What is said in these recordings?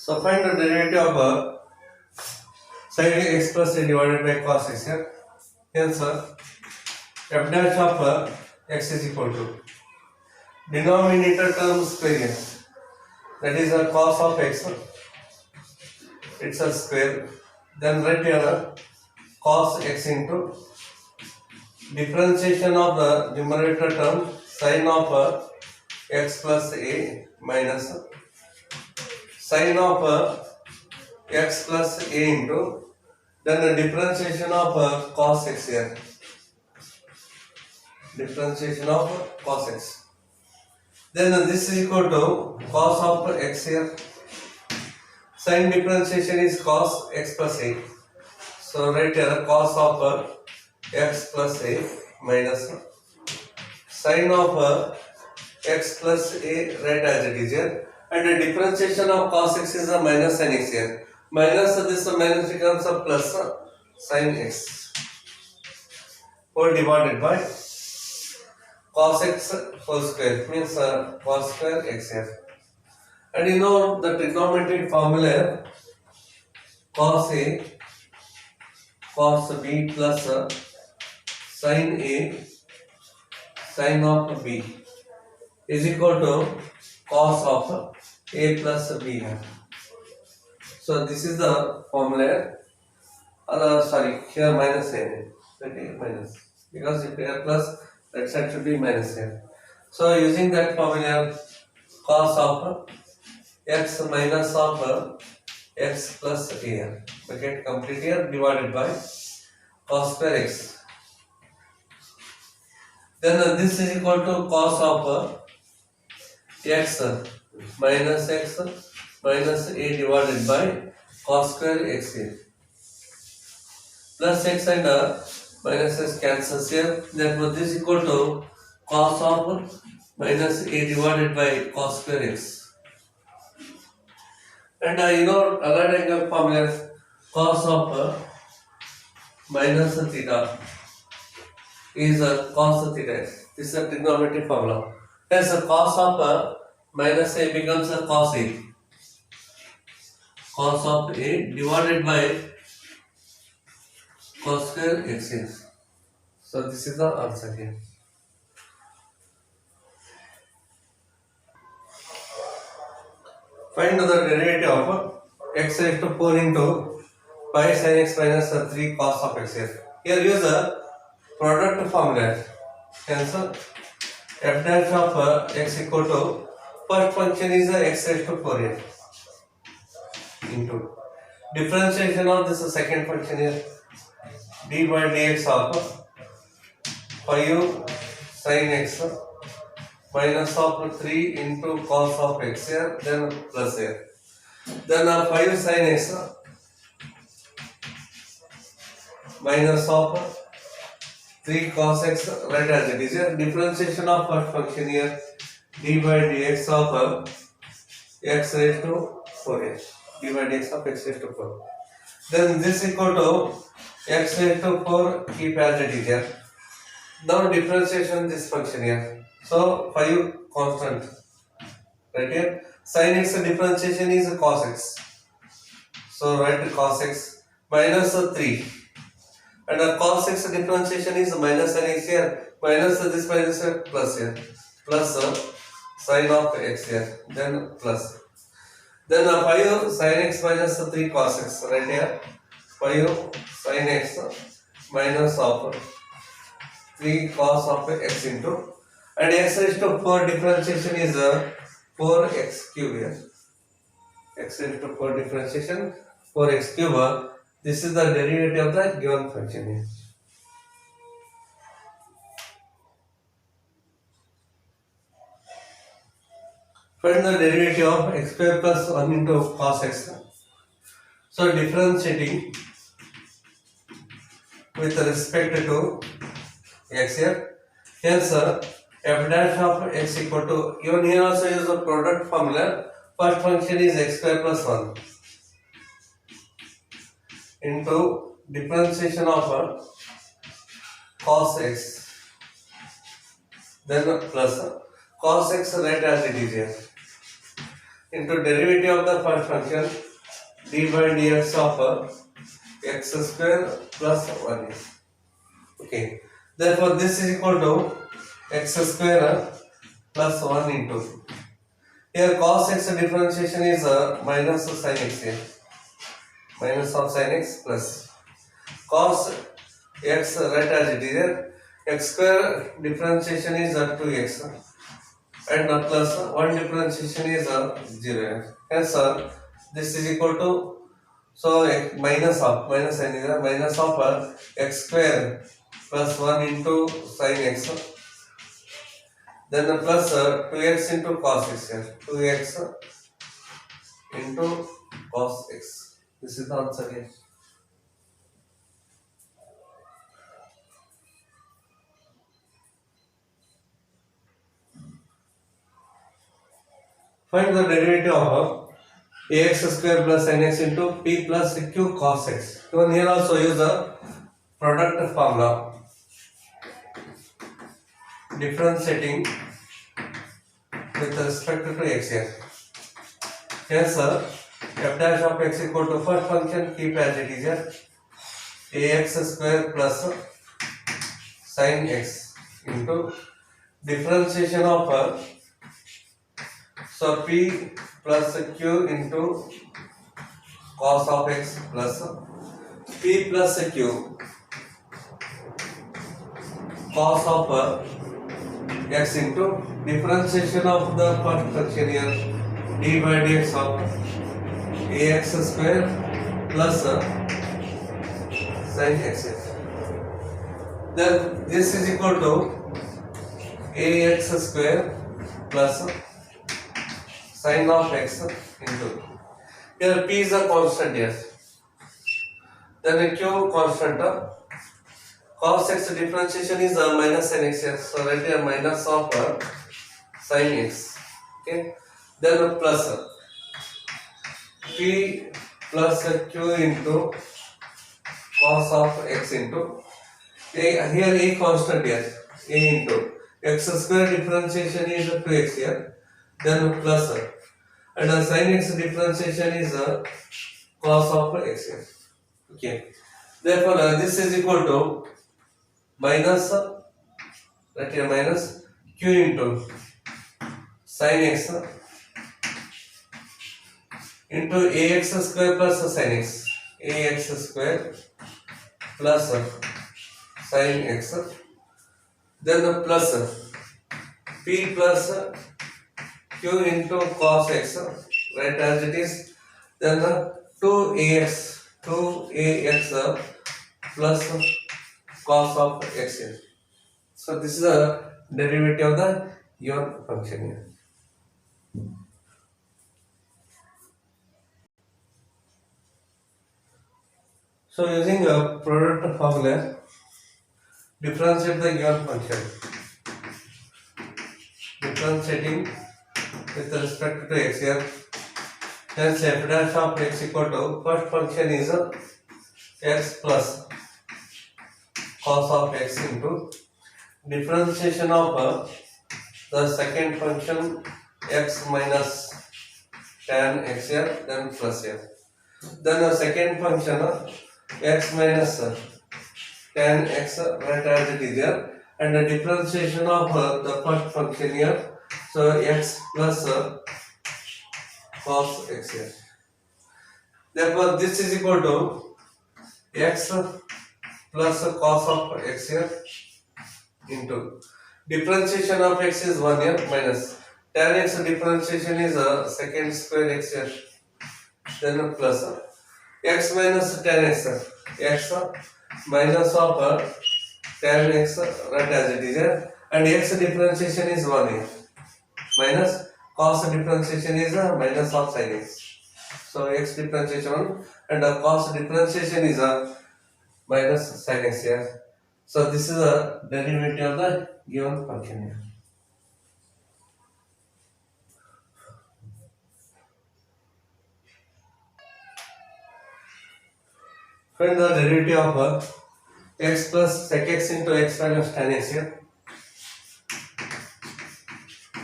So find the derivative of sin x plus a divided by cos x here. Hence, f dash of x is equal to denominator term square. That is a cos of x. It's a square. Then write here cos x into differentiation of the numerator term sin of x plus a minus sin of x plus a into then the differentiation of cos x here. Differentiation of cos x. Then this is equal to cos of x here. Sin differentiation is cos x plus a. So write here cos of x plus a minus sin of x plus a, write as it is here. And the differentiation of cos x is a minus sin x here. Minus this minus becomes a plus sin x whole divided by cos x whole square means cos square x here. And you know the trigonometric formula cos a cos b plus sin a sin of b is equal to cos of a plus b here. So this is the formula. Sorry, here minus a. Okay, minus because if here plus, that side should be minus here. So using that formula, cos of x minus of x plus a here. Okay, complete here divided by cos square x. Then this is equal to cos of x minus x minus a divided by cos square x here. Plus x and minus s cancels here. Therefore, this is equal to cos of minus a divided by cos square x. And you know allied angle formula cos of minus theta is cos theta x. This is a trigonometric formula. Hence, cos of minus a becomes a cos a. Cos of a divided by cos square x is. So this is the answer here. Find the derivative of x raised to 4 into 5 sin x minus 3 cos of x here. Here use a product formula. Hence f dash of x equal to first function is x raised to 4 here into differentiation of this second function here d by dx of 5 sin x minus of 3 into cos of x here, then plus here. Then 5 sin x minus of 3 cos x, right as it is here. Differentiation of first function here d by dx of x raised to 4 here. D by dx of x raised to 4. Then this equal to x raised to 4, keep as it is here. Now differentiation this function here. So 5 constant right here. Sin x differentiation is cos x. So write cos x minus 3. And cos x differentiation is minus sin x here. Minus this minus plus here. Plus sin of x here. Then plus. Then 5 sin x minus 3 cos x right here. 5 sin x minus of 3 cos of x into, and x raised to 4 differentiation is 4x cube here. X raised to 4 differentiation 4x cube. This is the derivative of the given function here. Find the derivative of x square plus 1 into cos x. So differentiating with respect to x here. Hence, f dash of x equal to, even here also use the product formula. First function is x square plus 1 into differentiation of cos x, then plus cos x right as it is here. into derivative of the first function d by dx of x square plus 1 is. Okay. Therefore, this is equal to x square plus 1 into. Here cos x differentiation is minus sin x here. Minus of sin x plus cos x right as it is here. X square differentiation is 2x and plus 1 differentiation is 0. Hence this is equal to, so minus of sign is minus of x square plus 1 into sin x, then plus 2x into cos x here, 2x into cos x. This is the answer here. Find the derivative of ax square plus sin x into p plus q cos x. Even here also use the product formula. Differentiating with respect to x here. Here sir, f dash of x equal to first function keep as it is here. Ax square plus sin x into differentiation of so p plus q into cos of x plus p plus q cos of x into differentiation of the first function here d by dx of ax square plus sin x. Then this is equal to ax square plus sin of x into, here p is a constant here, then a q constant cos x differentiation is minus sin x here, so write here minus of sin x. Okay, then plus p plus q into cos of x into here a constant here, a into x square differentiation is 2x here, then plus and sin x differentiation is cos of x here. Okay, therefore this is equal to minus that here minus q into sin x into ax square plus sin x, ax square plus sin x, then plus p plus q into cos x, right as it is, then 2ax plus cos of x here. So this is a derivative of the given function here. So using a product formula, differentiate the given function. Differentiating with respect to x here. Hence f dash of x equal to first function is x plus cos of x into differentiation of the second function x minus tan x here, then plus here. Then the second function x minus tan x right as it is here, and the differentiation of the first function here, so x plus cos x here. Therefore this is equal to x plus cos of x here into differentiation of x is 1 here minus tan x differentiation is second square x here, then plus x minus tan x, x minus of tan x right as it is here, and x differentiation is 1 here minus cos differentiation is minus of sin x. So x differentiation 1 and cos differentiation is minus sin x here. So this is a derivative of the given function here. Find the derivative of x plus sec x into x minus tan x here.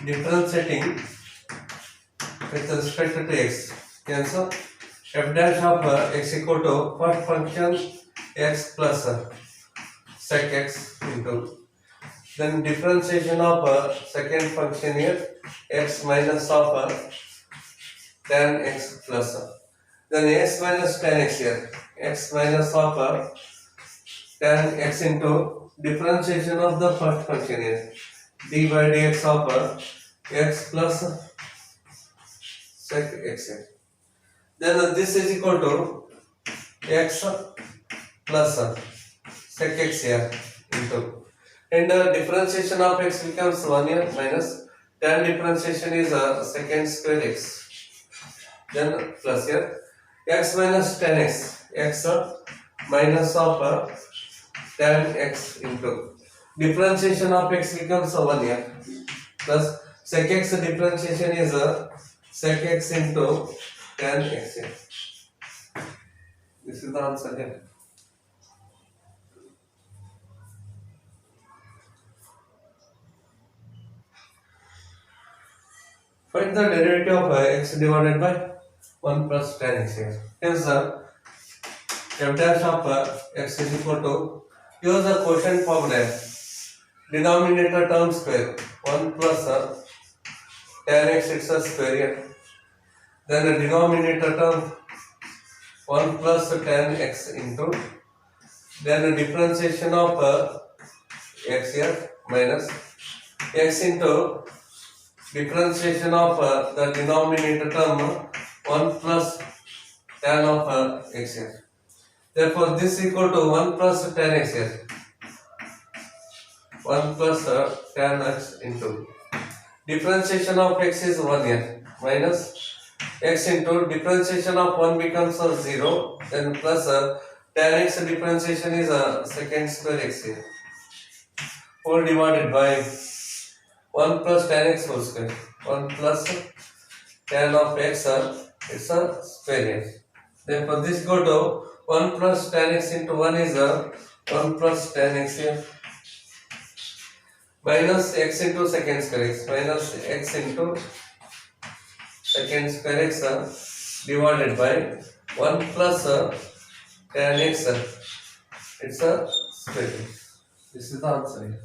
Differentiating with respect to x. Cancel. F dash of x equal to first function x plus sec x into. Then differentiation of second function here x minus of tan x plus. Then x minus tan x here. X minus of tan x into differentiation of the first function here. D by dx of x plus sec x here. Then this is equal to x plus sec x here into. And differentiation of x becomes 1 here minus tan differentiation is secant square x. Then plus here x minus tan x, x minus of tan x into differentiation of x becomes 1 here plus sec x differentiation is sec x into tan x here. This is the answer here. Find the derivative of x divided by 1 plus tan x here. Hence f dash of x is equal to, use the quotient formula, denominator term square 1 plus tan x, it's a square here. Then the denominator term 1 plus tan x into, then the differentiation of x here minus x into differentiation of the denominator term 1 plus tan of x here. Therefore, this is equal to 1 plus tan x here. 1 plus tan x into differentiation of x is 1 here minus x into differentiation of 1 becomes 0, then plus tan x differentiation is secant square x here, whole divided by 1 plus tan x whole square. 1 plus tan of x, it's a square here. Therefore, this go to 1 plus tan x into 1 is 1 plus tan x here minus x into secant square x minus x into secant square x divided by 1 plus tan x, it's a square. This is the answer here.